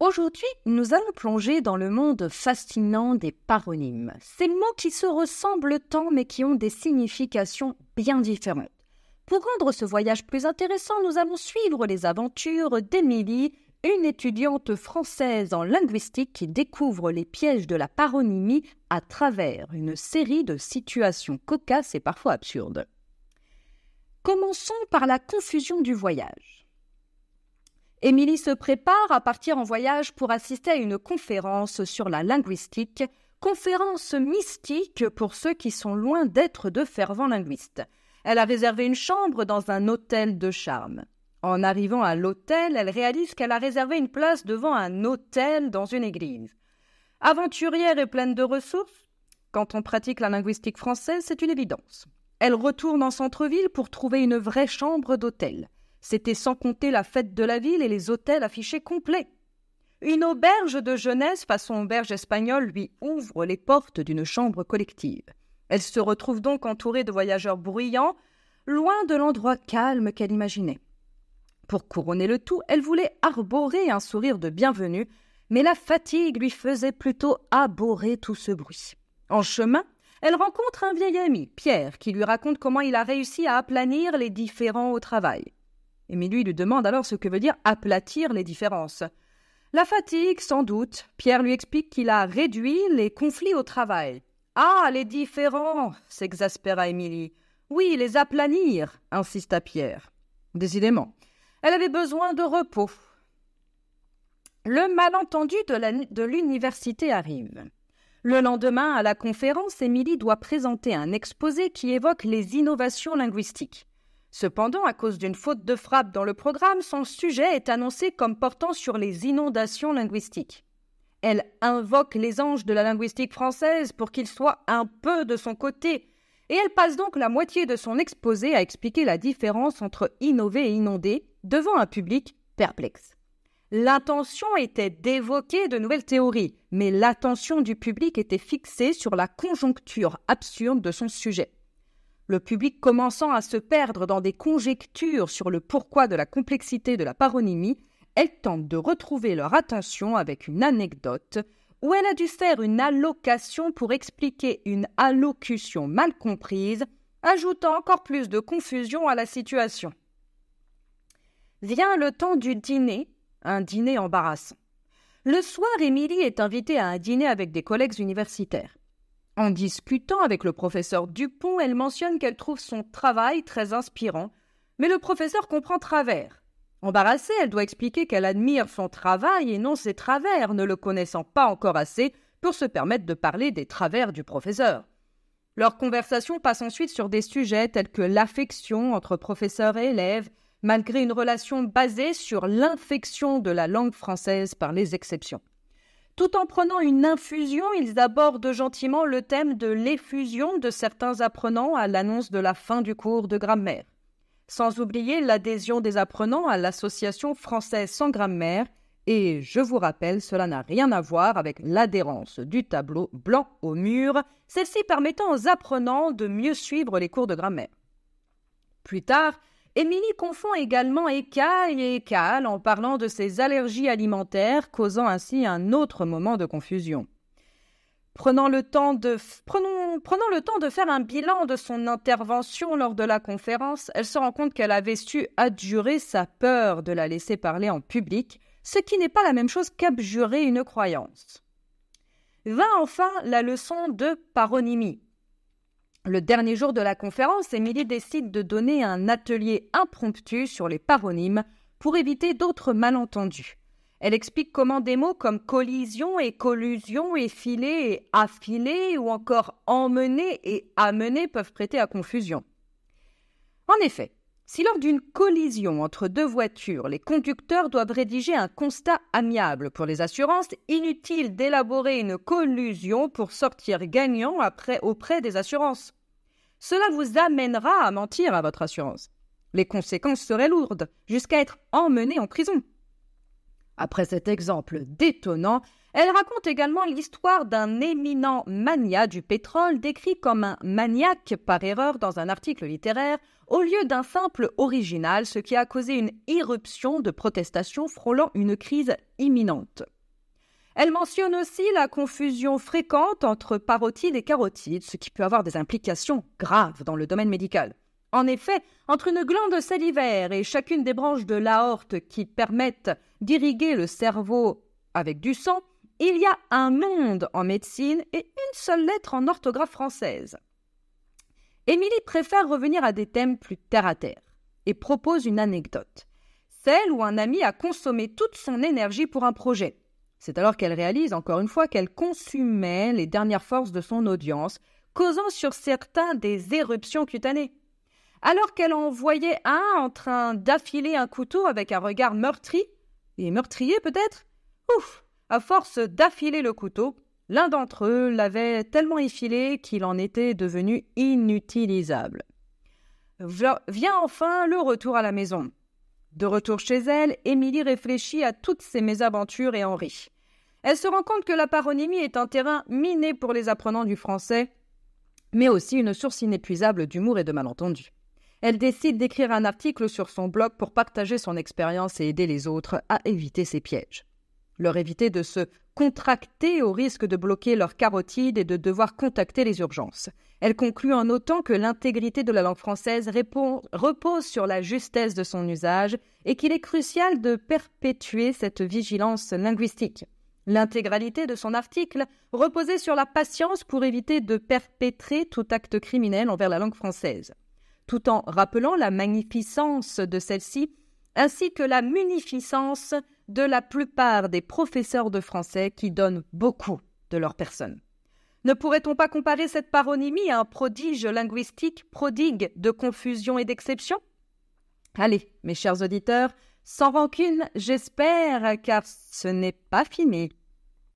Aujourd'hui, nous allons plonger dans le monde fascinant des paronymes. Ces mots qui se ressemblent tant mais qui ont des significations bien différentes. Pour rendre ce voyage plus intéressant, nous allons suivre les aventures d'Émilie, une étudiante française en linguistique qui découvre les pièges de la paronymie à travers une série de situations cocasses et parfois absurdes. Commençons par la confusion du voyage. Émilie se prépare à partir en voyage pour assister à une conférence sur la linguistique, conférence mystique pour ceux qui sont loin d'être de fervents linguistes. Elle a réservé une chambre dans un hôtel de charme. En arrivant à l'hôtel, elle réalise qu'elle a réservé une place devant un autel dans une église. Aventurière et pleine de ressources, quand on pratique la linguistique française, c'est une évidence. Elle retourne en centre-ville pour trouver une vraie chambre d'hôtel. C'était sans compter la fête de la ville et les hôtels affichés complets. Une auberge de jeunesse façon auberge espagnole lui ouvre les portes d'une chambre collective. Elle se retrouve donc entourée de voyageurs bruyants, loin de l'endroit calme qu'elle imaginait. Pour couronner le tout, elle voulait arborer un sourire de bienvenue, mais la fatigue lui faisait plutôt abhorrer tout ce bruit. En chemin, elle rencontre un vieil ami, Pierre, qui lui raconte comment il a réussi à aplanir les différends au travail. Émilie lui demande alors ce que veut dire aplatir les différences. La fatigue, sans doute. Pierre lui explique qu'il a réduit les conflits au travail. « Ah, les différends !» s'exaspéra Émilie. « Oui, les aplanir !» insista Pierre. Décidément, elle avait besoin de repos. Le malentendu de l'université arrive. Le lendemain, à la conférence, Émilie doit présenter un exposé qui évoque les innovations linguistiques. Cependant, à cause d'une faute de frappe dans le programme, son sujet est annoncé comme portant sur les inondations linguistiques. Elle invoque les anges de la linguistique française pour qu'ils soient un peu de son côté, et elle passe donc la moitié de son exposé à expliquer la différence entre innover et inonder devant un public perplexe. L'intention était d'évoquer de nouvelles théories, mais l'attention du public était fixée sur la conjoncture absurde de son sujet. Le public commençant à se perdre dans des conjectures sur le pourquoi de la complexité de la paronymie, elle tente de retrouver leur attention avec une anecdote où elle a dû faire une allocation pour expliquer une allocution mal comprise, ajoutant encore plus de confusion à la situation. Vient le temps du dîner, un dîner embarrassant. Le soir, Émilie est invitée à un dîner avec des collègues universitaires. En discutant avec le professeur Dupont, elle mentionne qu'elle trouve son travail très inspirant, mais le professeur comprend travers. Embarrassée, elle doit expliquer qu'elle admire son travail et non ses travers, ne le connaissant pas encore assez pour se permettre de parler des travers du professeur. Leur conversation passe ensuite sur des sujets tels que l'affection entre professeur et élève, malgré une relation basée sur l'infection de la langue française par les exceptions. Tout en prenant une infusion, ils abordent gentiment le thème de l'effusion de certains apprenants à l'annonce de la fin du cours de grammaire. Sans oublier l'adhésion des apprenants à l'association française sans grammaire, et je vous rappelle, cela n'a rien à voir avec l'adhérence du tableau blanc au mur, celle-ci permettant aux apprenants de mieux suivre les cours de grammaire. Plus tard, Émilie confond également écaille et écale en parlant de ses allergies alimentaires, causant ainsi un autre moment de confusion. Prenant le temps de faire un bilan de son intervention lors de la conférence, elle se rend compte qu'elle avait su adjurer sa peur de la laisser parler en public, ce qui n'est pas la même chose qu'abjurer une croyance. Vint enfin la leçon de paronymie. Le dernier jour de la conférence, Émilie décide de donner un atelier impromptu sur les paronymes pour éviter d'autres malentendus. Elle explique comment des mots comme collision et collusion, effiler et affiler ou encore emmener et amener peuvent prêter à confusion. En effet, si lors d'une collision entre deux voitures, les conducteurs doivent rédiger un constat amiable pour les assurances, inutile d'élaborer une collusion pour sortir gagnant auprès des assurances. Cela vous amènera à mentir à votre assurance. Les conséquences seraient lourdes, jusqu'à être emmené en prison. Après cet exemple détonnant, elle raconte également l'histoire d'un éminent magnat du pétrole décrit comme un maniaque par erreur dans un article littéraire au lieu d'un simple original, ce qui a causé une irruption de protestations frôlant une crise imminente. Elle mentionne aussi la confusion fréquente entre parotide et carotide, ce qui peut avoir des implications graves dans le domaine médical. En effet, entre une glande salivaire et chacune des branches de l'aorte qui permettent d'irriguer le cerveau avec du sang, il y a un monde en médecine et une seule lettre en orthographe française. Émilie préfère revenir à des thèmes plus terre-à-terre et propose une anecdote, celle où un ami a consommé toute son énergie pour un projet. C'est alors qu'elle réalise, encore une fois, qu'elle consumait les dernières forces de son audience, causant sur certains des éruptions cutanées. Alors qu'elle en voyait un en train d'affiler un couteau avec un regard meurtri, et meurtrier peut-être, ouf, à force d'affiler le couteau, l'un d'entre eux l'avait tellement effilé qu'il en était devenu inutilisable. Vient enfin le retour à la maison. De retour chez elle, Émilie réfléchit à toutes ses mésaventures et en rit. Elle se rend compte que la paronymie est un terrain miné pour les apprenants du français, mais aussi une source inépuisable d'humour et de malentendus. Elle décide d'écrire un article sur son blog pour partager son expérience et aider les autres à éviter ces pièges. Leur éviter de se contracter au risque de bloquer leur carotide et de devoir contacter les urgences. Elle conclut en notant que l'intégrité de la langue française repose sur la justesse de son usage et qu'il est crucial de perpétuer cette vigilance linguistique. L'intégralité de son article reposait sur la patience pour éviter de perpétrer tout acte criminel envers la langue française, tout en rappelant la magnificence de celle-ci ainsi que la munificence de la plupart des professeurs de français qui donnent beaucoup de leur personne. Ne pourrait-on pas comparer cette paronymie à un prodige linguistique, prodigue de confusion et d'exception? Allez, mes chers auditeurs, sans rancune, j'espère, car ce n'est pas filmé.